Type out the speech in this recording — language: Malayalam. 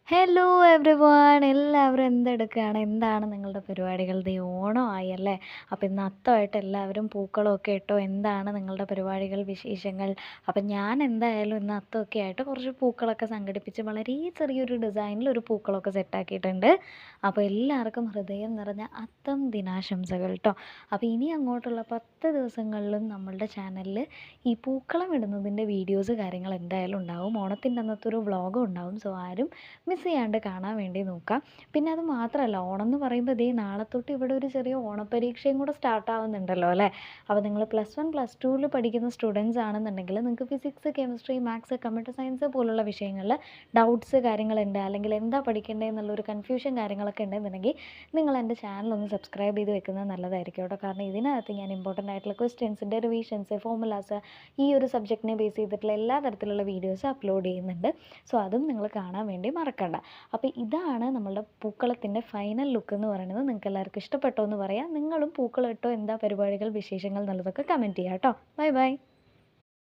ഹലോ എവ്രിവൺ എല്ലാവരും എന്തെടുക്കുകയാണ്? എന്താണ് നിങ്ങളുടെ പരിപാടികൾ? ദേ ഓണമായി അല്ലേ? അപ്പോൾ ഇന്ന് അത്തമായിട്ട് എല്ലാവരും പൂക്കളമൊക്കെ ഇട്ടോ? എന്താണ് നിങ്ങളുടെ പരിപാടികൾ, വിശേഷങ്ങൾ? അപ്പം ഞാൻ എന്തായാലും ഇന്ന് അത്തമൊക്കെ ആയിട്ട് കുറച്ച് പൂക്കളൊക്കെ സംഘടിപ്പിച്ച് വളരെ ചെറിയൊരു ഡിസൈനിൽ ഒരു പൂക്കളമൊക്കെ സെറ്റാക്കിയിട്ടുണ്ട്. അപ്പോൾ എല്ലാവർക്കും ഹൃദയം നിറഞ്ഞ അത്തം ദിനാശംസകൾ ട്ടോ. അപ്പോൾ ഇനി അങ്ങോട്ടുള്ള 10 ദിവസങ്ങളിലും നമ്മളുടെ ചാനലിൽ ഈ പൂക്കളം ഇടുന്നതിൻ്റെ വീഡിയോസ് കാര്യങ്ങൾ എന്തായാലും ഉണ്ടാവും. ഓണത്തിൻ്റെ അന്നത്തെ ഒരു വ്ളോഗും ഉണ്ടാവും. സോ ആരും മിസ് ചെയ്യാണ്ട് കാണാൻ വേണ്ടി നോക്കാം. പിന്നെ അത് മാത്രമല്ല, ഓണം എന്ന് പറയുമ്പോൾ ദേ നാളെ തൊട്ട് ഇവിടെ ഒരു ചെറിയ ഓണപ്പരീക്ഷയും കൂടെ സ്റ്റാർട്ട് ആവുന്നുണ്ടല്ലോ അല്ലേ? അപ്പോൾ നിങ്ങൾ +1 +2ൽ പഠിക്കുന്ന സ്റ്റുഡൻസ് ആണെന്നുണ്ടെങ്കിൽ നിങ്ങൾക്ക് physics, chemistry, maths, computer science പോലുള്ള വിഷയങ്ങളിൽ ഡൗട്ട്സ് കാര്യങ്ങളുണ്ട്, അല്ലെങ്കിൽ എന്താ പഠിക്കേണ്ടത് എന്നുള്ളൊരു കൺഫ്യൂഷൻ കാര്യങ്ങളൊക്കെ ഉണ്ടെന്നുണ്ടെങ്കിൽ നിങ്ങൾ എൻ്റെ ചാനൽ ഒന്ന് സബ്സ്ക്രൈബ് ചെയ്ത് വെക്കുന്നത് നല്ലതായിരിക്കും കേട്ടോ. കാരണം ഇതിനകത്ത് ഞാൻ ഇമ്പോർട്ടൻ്റ് ആയിട്ടുള്ള ക്വസ്റ്റ്യൻസ്, ഡെറിവേഷൻസ്, ഫോർമുലാസ്, ഈ ഒരു സബ്ജക്റ്റിനെ ബേസ് ചെയ്തിട്ടുള്ള എല്ലാ തരത്തിലുള്ള വീഡിയോസ് അപ്ലോഡ് ചെയ്യുന്നുണ്ട്. സോ അതും നിങ്ങൾ കാണാൻ വേണ്ടി മറക്കണ്ട. അപ്പോൾ ഇതാണ് നമ്മളുടെ പൂക്കളത്തിൻ്റെ ഫൈനൽ ലുക്ക് എന്ന് പറയുന്നത്. നിങ്ങൾക്ക് എല്ലാവർക്കും ഇഷ്ടപ്പെട്ടോ എന്ന് പറയാം. നിങ്ങളും പൂക്കളം ഇട്ടോ? എന്താ പരിപാടികൾ, വിശേഷങ്ങൾ എന്നുള്ളതൊക്കെ കമൻറ്റ് ചെയ്യാം കേട്ടോ. Bye bye.